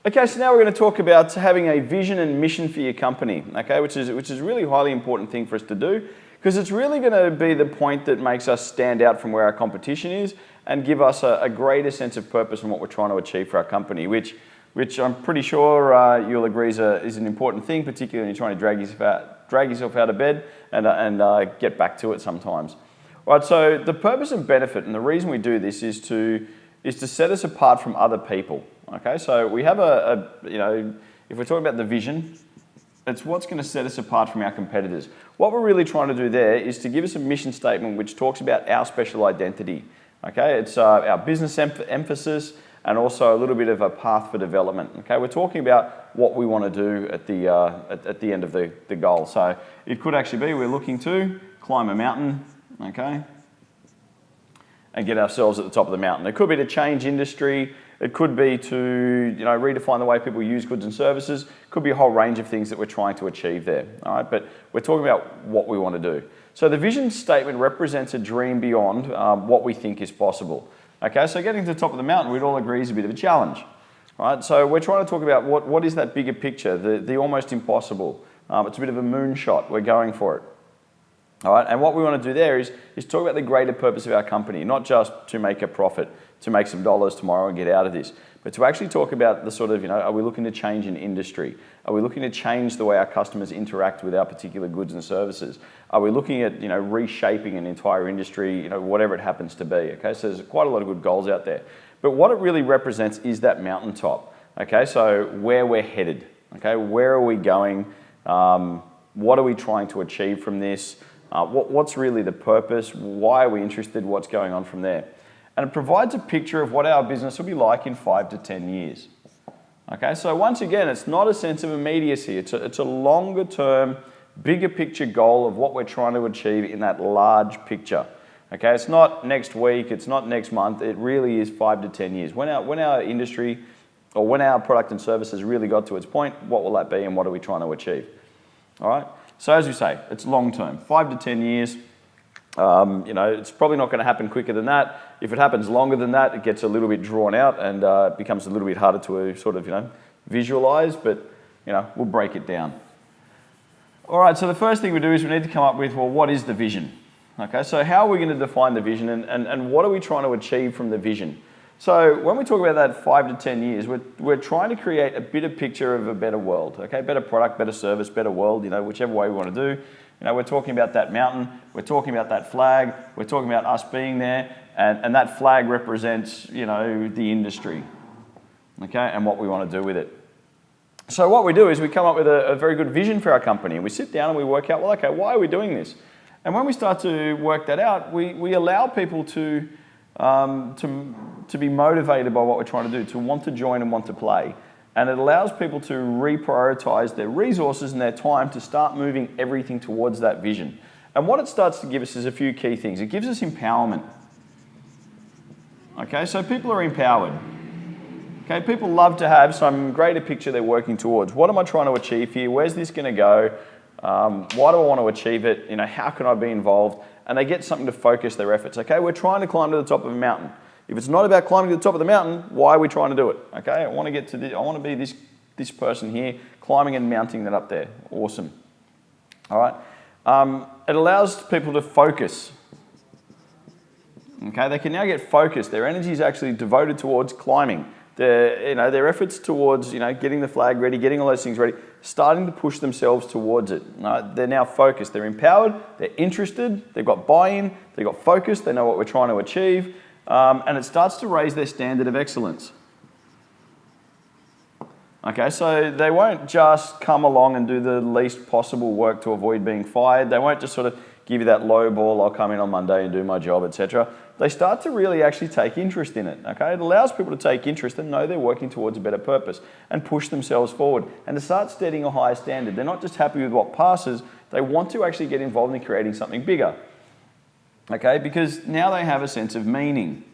Okay, so now we're going to talk about having a vision and mission for your company, okay, which is a really highly important thing for us to do, because it's really going to be the point that makes us stand out from where our competition is and give us a greater sense of purpose in what we're trying to achieve for our company, which I'm pretty sure you'll agree is an important thing, particularly when you're trying to drag yourself out of bed and get back to it sometimes. All right, so the purpose and benefit, and the reason we do this is to set us apart from other people. Okay, so we have if we're talking about the vision, it's what's going to set us apart from our competitors. What we're really trying to do there is to give us a mission statement which talks about our special identity. Okay, it's our business emphasis and also a little bit of a path for development. Okay, we're talking about what we want to do at the end of the goal. So it could actually be we're looking to climb a mountain, okay, and get ourselves at the top of the mountain. It could be to change industry. It could be to redefine the way people use goods and services. It could be a whole range of things that we're trying to achieve there. All right, but we're talking about what we want to do. So the vision statement represents a dream beyond what we think is possible. Okay, so getting to the top of the mountain, we'd all agree is a bit of a challenge. All right, so we're trying to talk about what is that bigger picture, the almost impossible. It's a bit of a moonshot. We're going for it. All right, and what we want to do there is talk about the greater purpose of our company, not just to make a profit, to make some dollars tomorrow and get out of this, but to actually talk about the sort of, are we looking to change an industry? Are we looking to change the way our customers interact with our particular goods and services? Are we looking at, reshaping an entire industry, whatever it happens to be, okay? So there's quite a lot of good goals out there. But what it really represents is that mountaintop, okay? So where we're headed, okay? Where are we going? What are we trying to achieve from this? What's really the purpose? Why are we interested? What's going on from there? And it provides a picture of what our business will be like in 5 to 10 years. Okay, so once again, it's not a sense of immediacy. It's a longer term, bigger picture goal of what we're trying to achieve in that large picture. Okay, it's not next week, it's not next month, it really is 5 to 10 years. When our industry or when our product and service has really got to its point, what will that be and what are we trying to achieve? All right, so as we say, it's long term, 5 to 10 years. It's probably not going to happen quicker than that. If it happens longer than that, it gets a little bit drawn out and it becomes a little bit harder to sort of, visualize, but, we'll break it down. All right, so the first thing we do is we need to come up with, well, what is the vision? Okay, so how are we going to define the vision and what are we trying to achieve from the vision? So when we talk about that 5 to 10 years, we're trying to create a bit of picture of a better world, okay? Better product, better service, better world, whichever way we want to do. We're talking about that mountain, we're talking about that flag, we're talking about us being there, and that flag represents, the industry, okay, and what we want to do with it. So what we do is we come up with a very good vision for our company, and we sit down and we work out, well, okay, why are we doing this? And when we start to work that out, we allow people to be motivated by what we're trying to do, to want to join and want to play. And it allows people to reprioritize their resources and their time to start moving everything towards that vision. And what it starts to give us is a few key things. It gives us empowerment. Okay, so people are empowered. Okay, people love to have some greater picture they're working towards. What am I trying to achieve here? Where's this going to go? Why do I want to achieve it? How can I be involved? And they get something to focus their efforts. Okay, we're trying to climb to the top of a mountain. If it's not about climbing to the top of the mountain, why are we trying to do it? Okay, I want to get to I want to be this person here, climbing and mounting that up there. Awesome. All right. It allows people to focus. Okay, they can now get focused. Their energy is actually devoted towards climbing. Their efforts towards getting the flag ready, getting all those things ready, starting to push themselves towards it. They're now focused. They're empowered. They're interested. They've got buy-in. They've got focus. They know what we're trying to achieve. And it starts to raise their standard of excellence. Okay, so they won't just come along and do the least possible work to avoid being fired. They won't just sort of give you that low ball, I'll come in on Monday and do my job, etc. They start to really actually take interest in it. Okay, it allows people to take interest and know they're working towards a better purpose and push themselves forward and to start setting a higher standard. They're not just happy with what passes, they want to actually get involved in creating something bigger. Okay, because now they have a sense of meaning.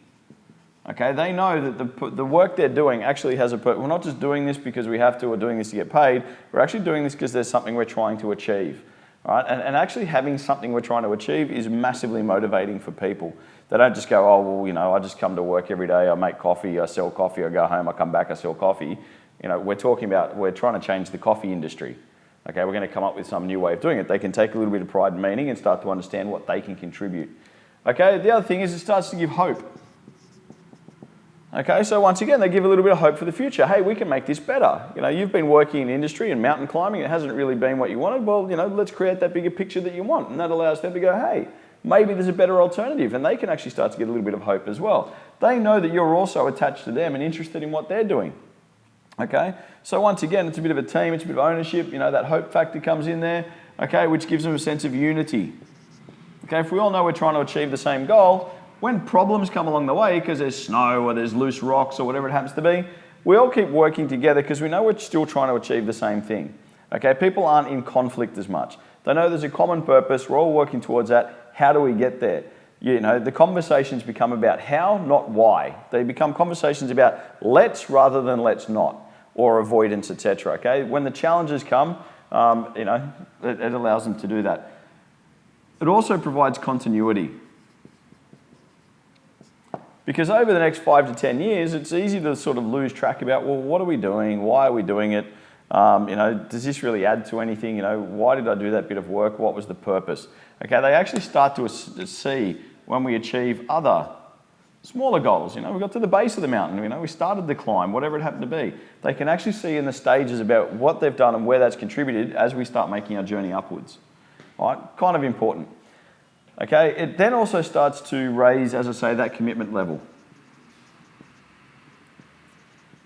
Okay, they know that the work they're doing actually has a purpose. We're not just doing this because we have to or doing this to get paid. We're actually doing this because there's something we're trying to achieve. All right? And actually having something we're trying to achieve is massively motivating for people. They don't just go, oh, well, I just come to work every day, I make coffee, I sell coffee, I go home, I come back, I sell coffee. we're trying to change the coffee industry. Okay, we're going to come up with some new way of doing it. They can take a little bit of pride and meaning and start to understand what they can contribute. Okay, the other thing is it starts to give hope. Okay, so once again, they give a little bit of hope for the future. Hey, we can make this better. You've been working in industry and mountain climbing. It hasn't really been what you wanted. Well, let's create that bigger picture that you want. And that allows them to go, hey, maybe there's a better alternative. And they can actually start to get a little bit of hope as well. They know that you're also attached to them and interested in what they're doing. Okay, so once again, it's a bit of a team, it's a bit of ownership, that hope factor comes in there, okay, which gives them a sense of unity. Okay, if we all know we're trying to achieve the same goal, when problems come along the way, because there's snow or there's loose rocks or whatever it happens to be, we all keep working together because we know we're still trying to achieve the same thing. Okay, people aren't in conflict as much. They know there's a common purpose, we're all working towards that. How do we get there? The conversations become about how, not why. They become conversations about let's rather than let's not, or avoidance, etc. Okay, when the challenges come, it allows them to do that. It also provides continuity. Because over the next 5 to 10 years, it's easy to sort of lose track about, well, what are we doing? Why are we doing it? Does this really add to anything? Why did I do that bit of work? What was the purpose? Okay, they actually start to see when we achieve other smaller goals. We got to the base of the mountain, we started the climb, whatever it happened to be. They can actually see in the stages about what they've done and where that's contributed as we start making our journey upwards. All right, kind of important. Okay, it then also starts to raise, as I say, that commitment level.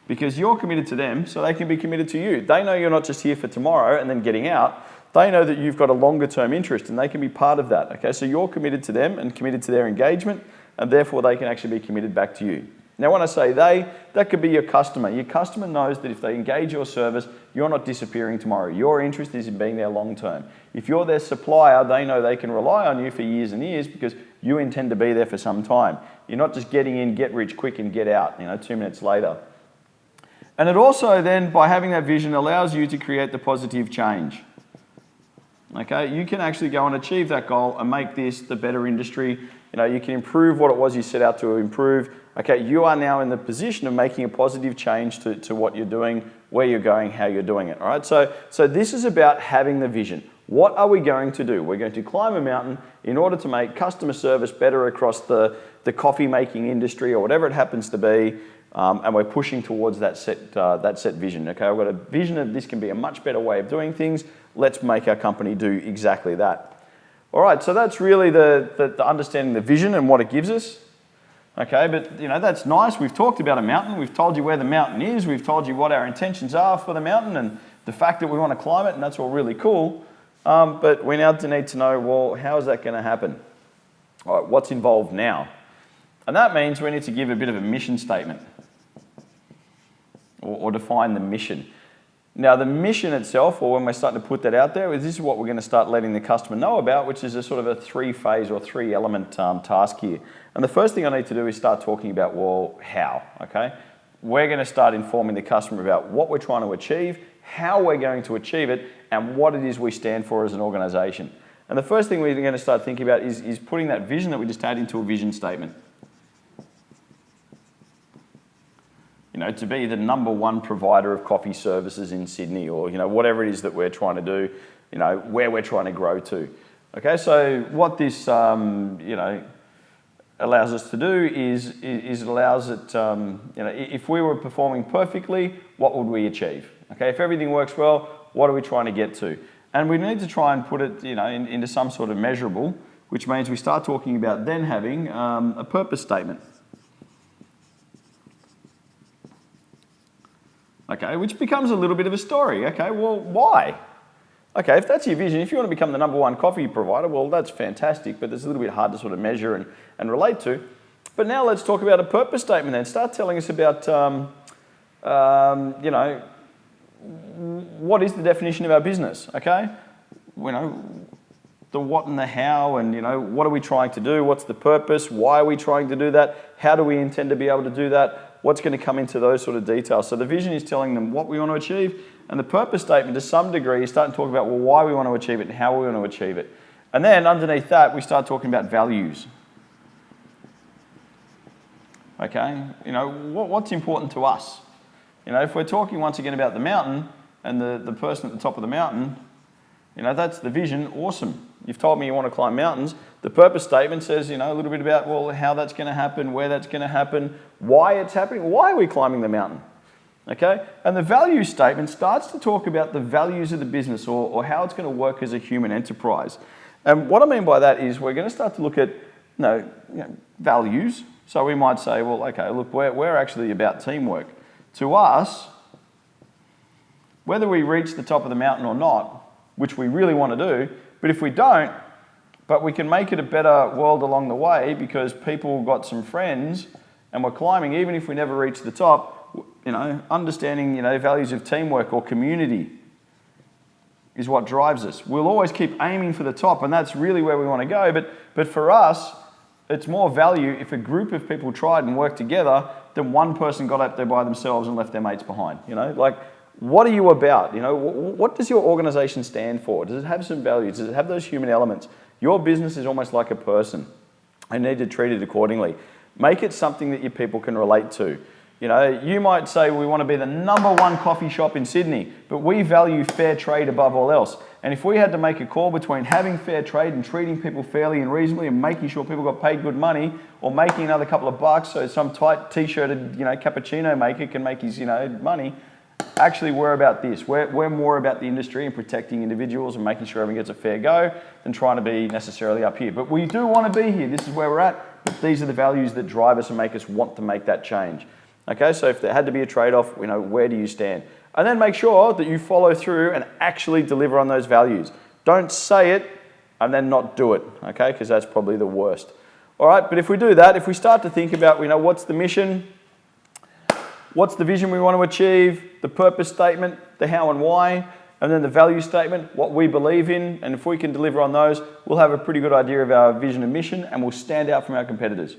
Because you're committed to them, so they can be committed to you. They know you're not just here for tomorrow and then getting out. They know that you've got a longer term interest and they can be part of that. Okay, so you're committed to them and committed to their engagement, and therefore they can actually be committed back to you. Now when I say they, that could be your customer. Your customer knows that if they engage your service, you're not disappearing tomorrow. Your interest is in being there long term. If you're their supplier, they know they can rely on you for years and years because you intend to be there for some time. You're not just getting in, get rich quick and get out, 2 minutes later. And it also then, by having that vision, allows you to create the positive change. Okay, you can actually go and achieve that goal and make this the better industry. You can improve what it was you set out to improve. Okay, you are now in the position of making a positive change to what you're doing, where you're going, how you're doing it. All right, so this is about having the vision. What are we going to do? We're going to climb a mountain in order to make customer service better across the coffee making industry or whatever it happens to be. And we're pushing towards that set vision. Okay, I've got a vision of this can be a much better way of doing things. Let's make our company do exactly that. All right, so that's really the understanding the vision and what it gives us. Okay, but that's nice. We've talked about a mountain. We've told you where the mountain is. We've told you what our intentions are for the mountain and the fact that we want to climb it, and that's all really cool. But we now need to know, well, how is that going to happen? All right, what's involved now? And that means we need to give a bit of a mission statement or define the mission. Now, the mission itself, or when we're starting to put that out there, this is what we're going to start letting the customer know about, which is a sort of a 3-phase or 3-element task here. And the first thing I need to do is start talking about, well, how, okay? We're going to start informing the customer about what we're trying to achieve, how we're going to achieve it, and what it is we stand for as an organisation. And the first thing we're going to start thinking about is putting that vision that we just had into a vision statement. To be the #1 provider of coffee services in Sydney, or whatever it is that we're trying to do, where we're trying to grow to. Okay, so what this allows us to do is it allows it if we were performing perfectly, what would we achieve? Okay, if everything works well, what are we trying to get to? And we need to try and put it into some sort of measurable, which means we start talking about then having a purpose statement. Okay, which becomes a little bit of a story. Okay, well, why? Okay, if that's your vision, if you want to become the #1 coffee provider, well, that's fantastic, but it's a little bit hard to sort of measure and relate to. But now let's talk about a purpose statement then. Start telling us about, what is the definition of our business, okay? The what and the how, and what are we trying to do? What's the purpose? Why are we trying to do that? How do we intend to be able to do that? What's going to come into those sort of details? So the vision is telling them what we want to achieve, and the purpose statement to some degree is starting to talk about, well, why we want to achieve it and how we want to achieve it. And then underneath that, we start talking about values. Okay, what's important to us? You know, if we're talking once again about the mountain and the person at the top of the mountain, you know, that's the vision. Awesome. You've told me you want to climb mountains. The purpose statement says, you know, a little bit about, well, how that's going to happen, where that's going to happen, why it's happening, why are we climbing the mountain? Okay? And the value statement starts to talk about the values of the business or how it's going to work as a human enterprise. And what I mean by that is we're going to start to look at, values. So we might say, well, okay, look, we're actually about teamwork. To us, whether we reach the top of the mountain or not, which we really want to do, but if we don't, but we can make it a better world along the way because people got some friends and we're climbing, even if we never reach the top, you know, understanding, you know, values of teamwork or community is what drives us. We'll always keep aiming for the top, and that's really where we want to go. But for us, it's more value if a group of people tried and worked together than one person got up there by themselves and left their mates behind. You know, like, what are you about? You know, what does your organization stand for? Does it have some values? Does it have those human elements? Your business is almost like a person. You need to treat it accordingly. Make it something that your people can relate to. You know, you might say we want to be the #1 coffee shop in Sydney, but we value fair trade above all else. And if we had to make a call between having fair trade and treating people fairly and reasonably and making sure people got paid good money or making another couple of bucks so some tight t-shirted, you know, cappuccino maker can make his, you know, money, actually we're about this. We're more about the industry and protecting individuals and making sure everyone gets a fair go than trying to be necessarily up here. But we do want to be here. This is where we're at. But these are the values that drive us and make us want to make that change. Okay, so if there had to be a trade-off, you know, where do you stand? And then make sure that you follow through and actually deliver on those values. Don't say it and then not do it, okay, because that's probably the worst. All right, but if we do that, if we start to think about, you know, what's the mission, what's the vision we want to achieve, the purpose statement, the how and why, and then the value statement, what we believe in, and if we can deliver on those, we'll have a pretty good idea of our vision and mission and we'll stand out from our competitors.